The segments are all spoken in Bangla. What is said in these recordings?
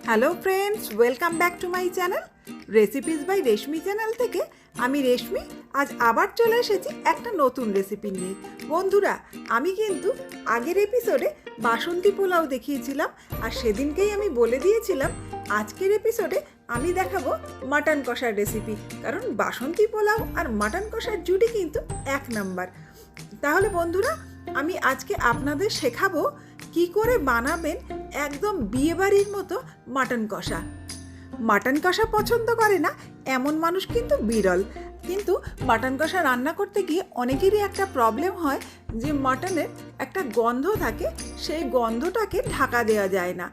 Hello friends, welcome back to my channel recipes by Reshmi channel থেকে। আমি রেশমি আজ আবার চলে এসেছি একটা নতুন রেসিপি নিয়ে। বন্ধুরা, আমি কিন্তু আগের এপিসোডে বাসন্তী পোলাও দেখিয়েছিলাম, আর সেদিনকেই আমি বলে দিয়েছিলাম আজকের এপিসোডে আমি দেখাবো মাটন কষার রেসিপি, কারণ বাসন্তী পোলাও আর মাটন কষার জুটি কিন্তু এক নাম্বার। তাহলে বন্ধুরা, আমি আজকে আপনাদের শেখাবো কি করে বানাবেন একদম বিয়েবাড়ির মতো মাটন কষা। মাটন কষা পছন্দ করে না এমন মানুষ কিন্তু বিরল, কিন্তু মাটন কষা রান্না করতে গিয়ে অনেকেরই একটা প্রবলেম হয় যে মাটনের একটা গন্ধ থাকে, সেই গন্ধটাকে ঢাকা দেওয়া যায় না।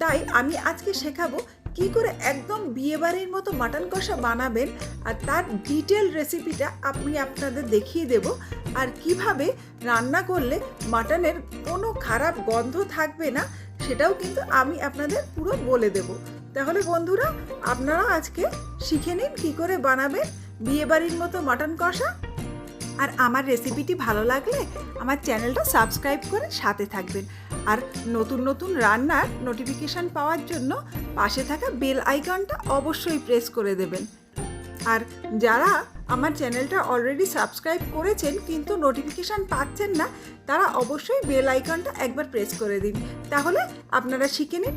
তাই আমি আজকে শেখাবো কি করে একদম বিয়েবাড়ির মতো মাটন কষা বানাবেন, আর তার ডিটেল রেসিপিটা আমি আপনাদের দেখিয়ে দেব। আর কিভাবে রান্না করলে মাটনের কোনো খারাপ গন্ধ থাকবে না সেটাও কিন্তু আমি আপনাদের পুরো বলে দেব। তাহলে বন্ধুরা, আপনারা আজকে শিখে নিন কী করে বানাবেন বিয়েবাড়ির মতো মাটন কষা। আর আমার রেসিপিটি ভালো লাগলে আমার চ্যানেলটা সাবস্ক্রাইব করে সাথে থাকবেন, আর নতুন নতুন রান্নার নোটিফিকেশান পাওয়ার জন্য পাশে থাকা বেল আইকনটা অবশ্যই প্রেস করে দেবেন। আর যারা আমার চ্যানেলটা অলরেডি সাবস্ক্রাইব করেছেন কিন্তু নোটিফিকেশান পাচ্ছেন না, তারা অবশ্যই বেল আইকনটা একবার প্রেস করে দিন, তাহলে আপনারা শিখে নিন।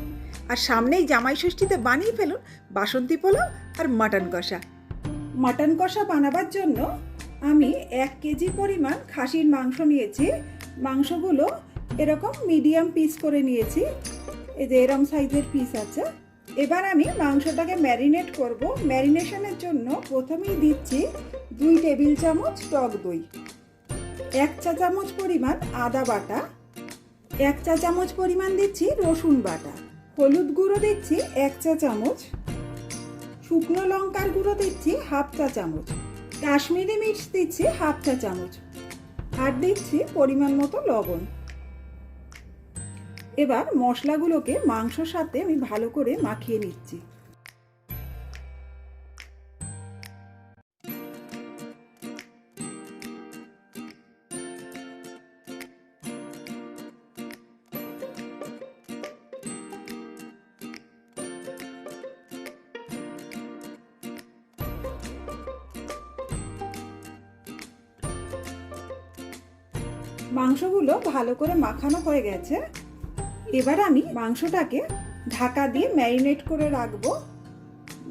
আর সামনেই জামাই ষষ্ঠীতে বানিয়ে ফেলুন বাসন্তী পোলাও আর মাটন কষা। মাটন কষা বানাবার জন্য আমি 1 কেজি পরিমাণ খাসির মাংস নিয়েছি। মাংসগুলো এরকম মিডিয়াম পিস করে নিয়েছি, এই যে এরম সাইজের পিস আছে। এবার আমি মাংসটাকে ম্যারিনেট করব। ম্যারিনেশনের জন্য প্রথমেই দিচ্ছি 2 টেবিল চামচ টক দই, 1 চা চামচ পরিমাণ আদা বাটা, 1 চা চামচ পরিমাণ দিচ্ছি রসুন বাটা, হলুদ গুঁড়ো দিচ্ছি 1 চা চামচ, শুকনো লঙ্কার গুঁড়ো দিচ্ছি 1/2 চা চামচ, কাশ্মীরি মির্চ দিচ্ছি 1/2 চা চামচ, আর দিচ্ছি পরিমাণ মতো লবণ। এবার মশলাগুলোকে মাংসর সাথে আমি ভালো করে মাখিয়ে নিচ্ছি। মাংসগুলো ভালো করে মাখানো হয়ে গেছে। এবার আমি মাংসটাকে ঢাকা দিয়ে ম্যারিনেট করে রাখবো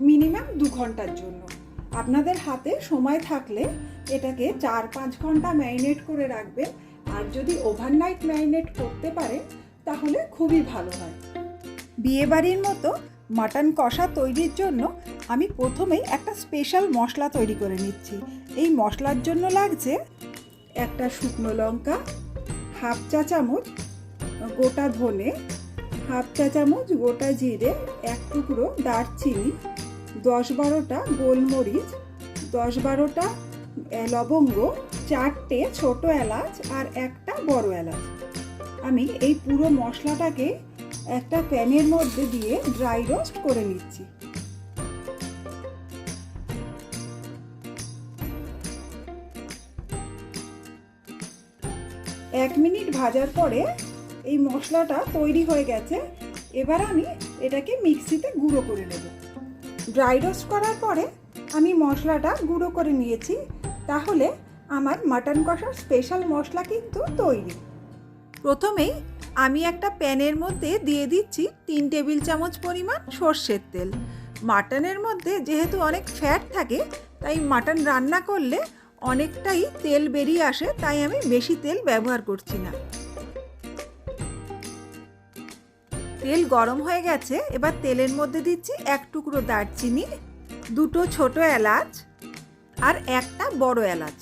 মিনিমাম 2 ঘন্টার জন্য। আপনাদের হাতে সময় থাকলে এটাকে 4-5 ঘন্টা ম্যারিনেট করে রাখবেন, আর যদি ওভারনাইট ম্যারিনেট করতে পারেন তাহলে খুবই ভালো হয়। বিয়েবাড়ির মতো মাটন কষা তৈরির জন্য আমি প্রথমেই একটা স্পেশাল মশলা তৈরি করে নিচ্ছি। এই মশলার জন্য লাগছে একটা শুকনো লঙ্কা, 1/2 চা চামচ গোটা ধনে, 1/2 চা চামচ গোটা জিরে, 1 টুকরো দারচিনি, 10-12টা গোলমরিচ, 10-12টা লবঙ্গ, 4টে ছোট এলাচ আর একটা বড় এলাচ। আমি এই পুরো মশলাটাকে একটা প্যানের মধ্যে দিয়ে ড্রাই রোস্ট করে নিচ্ছি। এক মিনিট ভাজার পরে এই মশলাটা তৈরি হয়ে গেছে। এবার আমি এটাকে মিক্সিতে গুঁড়ো করে নেব। ড্রাই রোস্ট করার পরে আমি মশলাটা গুঁড়ো করে নিয়েছি। তাহলে আমার মাটন কষার স্পেশাল মশলা কিন্তু তৈরি। প্রথমেই আমি একটা প্যানের মধ্যে দিয়ে দিচ্ছি 3 টেবিল চামচ পরিমাণ সর্ষের তেল। মাটনের মধ্যে যেহেতু অনেক ফ্যাট থাকে, তাই মাটন রান্না করলে অনেকটাই তেল বেরিয়ে আসে, তাই আমি বেশি তেল ব্যবহার করছি না। তেল গরম হয়ে গেছে। এবার তেলের মধ্যে দিচ্ছি 1 টুকরো দারচিনি, 2টো ছোট এলাচ আর একটা বড় এলাচ।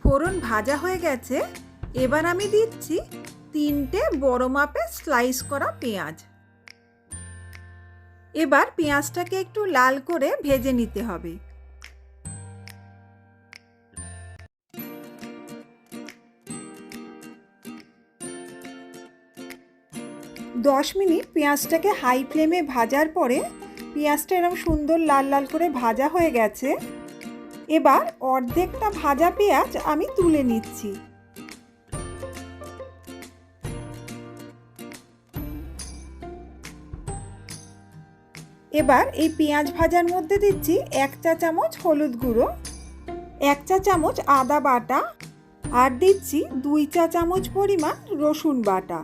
ফোড়ন ভাজা হয়ে গেছে। এবার আমি দিচ্ছি 3টে বড় মাপের স্লাইস করা পেঁয়াজ। এবার পেঁয়াজটাকে একটু লাল করে ভেজে নিতে হবে। 10 মিনিট পেঁয়াজটাকে হাই ফ্লেমে ভাজার পরে পেঁয়াজটা এরকম সুন্দর লাল লাল করে ভাজা হয়ে গেছে। এবার অর্ধেকটা ভাজা পেঁয়াজ আমি তুলে নিচ্ছি। এবার এই পেঁয়াজ ভাজার মধ্যে দিচ্ছি 1 চা চামচ হলুদ গুঁড়ো, 1 চা চামচ আদা বাটা, আর দিচ্ছি 2 চা চামচ পরিমাণ রসুন বাটা।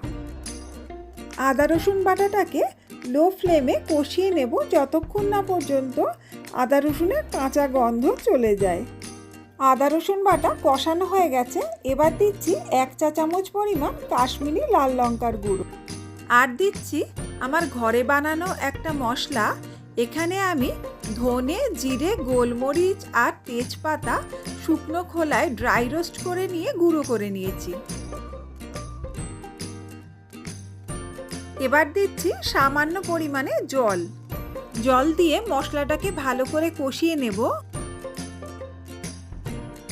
আদা রসুন বাটাটাকে লো ফ্লেমে কষিয়ে নেব যতক্ষণ না পর্যন্ত আদা রসুনের কাঁচা গন্ধ চলে যায়। আদা রসুন বাটা কষানো হয়ে গেছে। এবার দিচ্ছি 1 চা চামচ পরিমাণ কাশ্মীরি লাল লঙ্কার গুঁড়ো, আর দিচ্ছি আমার ঘরে বানানো একটা মশলা। এখানে আমি ধনে, জিরে, গোলমরিচ আর তেজপাতা শুকনো খোলায় ড্রাই রোস্ট করে নিয়ে গুঁড়ো করে নিয়েছি। এবার দিচ্ছি সামান্য পরিমাণে জল দিয়ে মশলাটাকে ভালো করে কষিয়ে নেব।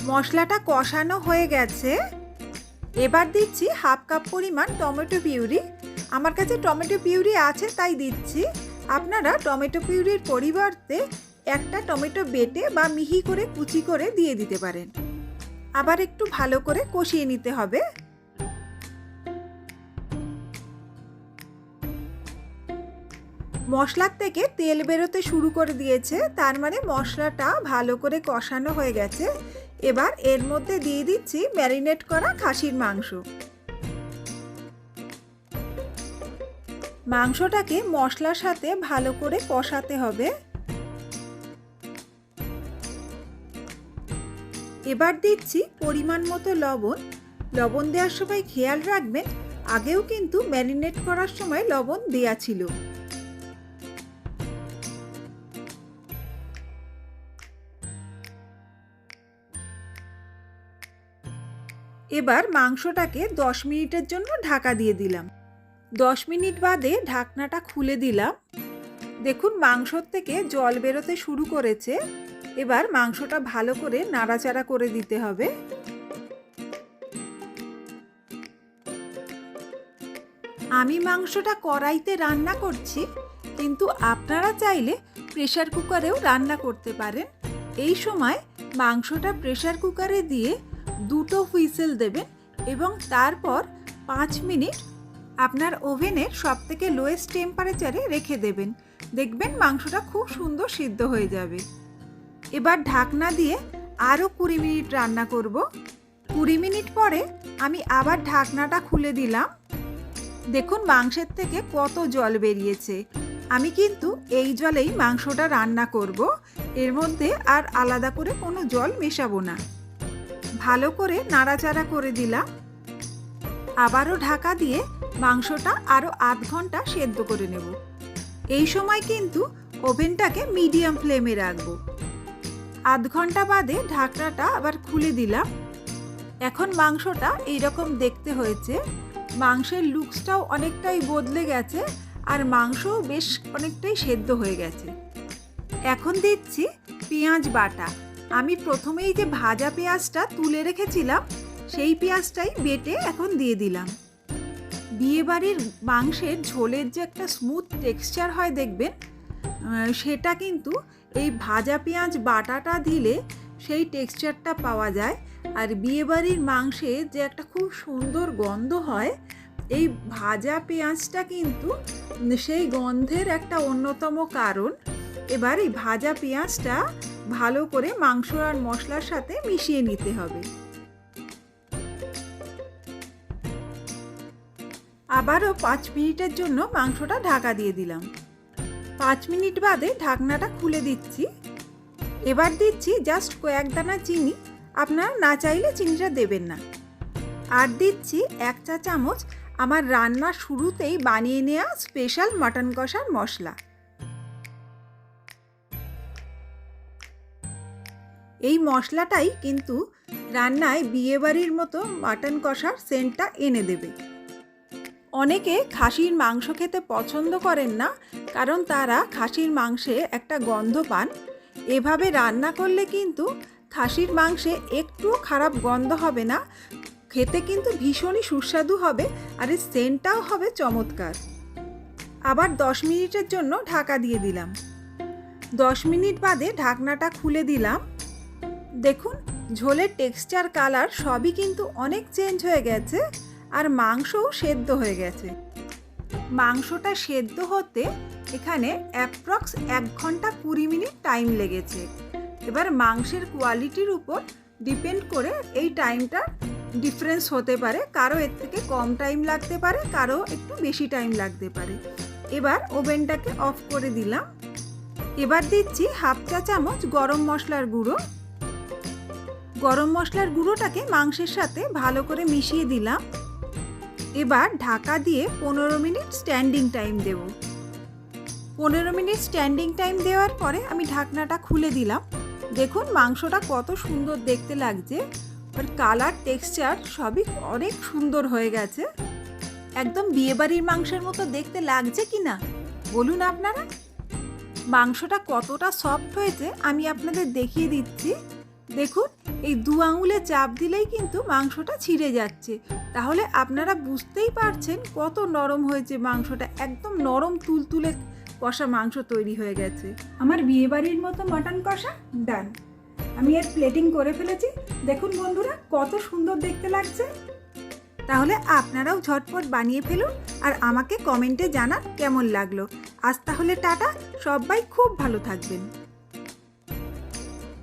মশলাটা কষানো হয়ে গেছে। এবার দিচ্ছি 1/2 কাপ পরিমাণ টমেটো পিউরি। আমার কাছে টমেটো পিউরি আছে তাই দিচ্ছি। আপনারা টমেটো পিউরির পরিবর্তে একটা টমেটো বেটে বা মিহি করে কুচি করে দিয়ে দিতে পারেন। আবার একটু ভালো করে কষিয়ে নিতে হবে। মশলার থেকে তেল বেরোতে শুরু করে দিয়েছে, তার মানে মশলাটা ভালো করে কষানো হয়ে গেছে। এবার এর মধ্যে দিয়ে দিচ্ছি ম্যারিনেট করা খাসির মাংস। মাংসটাকে মশলার সাথে ভালো করে কষাতে হবে। এবার দিচ্ছি পরিমাণ মতো লবণ দেওয়ার সময় খেয়াল রাখবেন আগেও কিন্তু ম্যারিনেট করার সময় লবণ দেওয়া ছিল। এবার মাংসটাকে 10 মিনিটের জন্য ঢাকা দিয়ে দিলাম। 10 মিনিট বাদে ঢাকনাটা খুলে দিলাম। দেখুন মাংসর থেকে জল বেরোতে শুরু করেছে। এবার মাংসটা ভালো করে নাড়াচাড়া করে দিতে হবে। আমি মাংসটা কড়াইতে রান্না করছি, কিন্তু আপনারা চাইলে প্রেসার কুকারেও রান্না করতে পারেন। এই সময় মাংসটা প্রেসার কুকারে দিয়ে 2টো হুইসেল দেবেন এবং তারপর 5 মিনিট আপনার ওভেনের সবথেকে লোয়েস্ট টেম্পারেচারে রেখে দেবেন। দেখবেন মাংসটা খুব সুন্দর সিদ্ধ হয়ে যাবে। এবার ঢাকনা দিয়ে আরও 20 মিনিট রান্না করব। 20 মিনিট পরে আমি আবার ঢাকনাটা খুলে দিলাম। দেখুন মাংসের থেকে কত জল বেরিয়েছে। আমি কিন্তু এই জলেই মাংসটা রান্না করব, এর মধ্যে আর আলাদা করে কোনো জল মেশাবো না। ভালো করে নাড়াচাড়া করে দিলাম। আবারও ঢাকা দিয়ে মাংসটা আরও আধ ঘন্টা সেদ্ধ করে নেব। এই সময় কিন্তু ওভেনটাকে মিডিয়াম ফ্লেমে রাখবো। আধ ঘন্টা বাদে ঢাকনাটা আবার খুলে দিলাম। এখন মাংসটা এইরকম দেখতে হয়েছে। মাংসের লুকসটাও অনেকটাই বদলে গেছে আর মাংসও বেশ অনেকটাই সেদ্ধ হয়ে গেছে। এখন দিচ্ছি পেঁয়াজ বাটা। আমি প্রথমেই যে ভাজা পেঁয়াজটা তুলে রেখেছিলাম সেই পেঁয়াজটাই বেটে এখন দিয়ে দিলাম। বিয়েবাড়ির মাংসের ঝোলের যে একটা স্মুথ টেক্সচার হয় দেখবেন, সেটা কিন্তু এই ভাজা পেঁয়াজ বাটাটা দিলে সেই টেক্সচারটা পাওয়া যায়। আর বিয়েবাড়ির মাংসে যে একটা খুব সুন্দর গন্ধ হয়, এই ভাজা পেঁয়াজটা কিন্তু সেই গন্ধের একটা অন্যতম কারণ। এবার এই ভাজা পেঁয়াজটা ভালো করে মাংস আর মশলার সাথে মিশিয়ে নিতে হবে। আবারও 5 মিনিটের জন্য মাংসটা ঢাকা দিয়ে দিলাম। 5 মিনিট বাদে ঢাকনাটা খুলে দিচ্ছি। এবার দিচ্ছি জাস্ট কয়েক দানা চিনি। আপনারা না চাইলে চিনিটা দেবেন না। আর দিচ্ছি 1 চা চামচ আমার রান্নার শুরুতেই বানিয়ে নেওয়া স্পেশাল মাটন কষার মশলা। এই মশলাটাই কিন্তু রান্নায় বিয়েবাড়ির মতো মাটন কষার সেন্টটা এনে দেবে। অনেকে খাসির মাংস খেতে পছন্দ করেন না, কারণ তারা খাসির মাংসে একটা গন্ধ পান। এভাবে রান্না করলে কিন্তু খাসির মাংসে একটুও খারাপ গন্ধ হবে না, খেতে কিন্তু ভীষণই সুস্বাদু হবে আর এর সেন্টটাও হবে চমৎকার। আবার 10 মিনিটের জন্য ঢাকা দিয়ে দিলাম। 10 মিনিট বাদে ঢাকনাটা খুলে দিলাম। দেখুন ঝোলের টেক্সচার, কালার সবই কিন্তু অনেক চেঞ্জ হয়ে গেছে আর মাংসও সেদ্ধ হয়ে গেছে। মাংসটা সেদ্ধ হতে এখানে অ্যাপ্রক্স 1 ঘন্টা 20 মিনিট টাইম লেগেছে। এবার মাংসের কোয়ালিটির উপর ডিপেন্ড করে এই টাইমটা ডিফারেন্স হতে পারে, কারো এর থেকে কম টাইম লাগতে পারে, কারো একটু বেশি টাইম লাগতে পারে। এবার ওভেনটাকে অফ করে দিলাম। এবার দিচ্ছি 1/2 চা চামচ গরম মশলার গুঁড়ো। গরম মশলার গুঁড়োটাকে মাংসের সাথে ভালো করে মিশিয়ে দিলাম। এবার ঢাকা দিয়ে 15 মিনিট স্ট্যান্ডিং টাইম দেব। 15 মিনিট স্ট্যান্ডিং টাইম দেওয়ার পরে আমি ঢাকনাটা খুলে দিলাম। দেখুন মাংসটা কত সুন্দর দেখতে লাগছে, আর কালার টেক্সচার সবই অনেক সুন্দর হয়ে গেছে। একদম বিয়েবাড়ির মাংসের মতো দেখতে লাগছে কি না বলুন আপনারা। মাংসটা কতটা সফট হয়েছে আমি আপনাদের দেখিয়ে দিচ্ছি। দেখুন এই 2 আঙুলে চাপ দিলেই কিন্তু মাংসটা ছিঁড়ে যাচ্ছে, তাহলে আপনারা বুঝতেই পারছেন কত নরম হয়েছে মাংসটা। একদম নরম তুলতুলে কষা মাংস তৈরি হয়ে গেছে। আমার বিয়েবাড়ির মতো মাটন কষা ডান। আমি এর প্লেটিং করে ফেলেছি। দেখুন বন্ধুরা কত সুন্দর দেখতে লাগছে। তাহলে আপনারাও ঝটপট বানিয়ে ফেলুন আর আমাকে কমেন্টে জানান কেমন লাগলো। আজ তাহলে টাটা, সবাই খুব ভালো থাকবেন।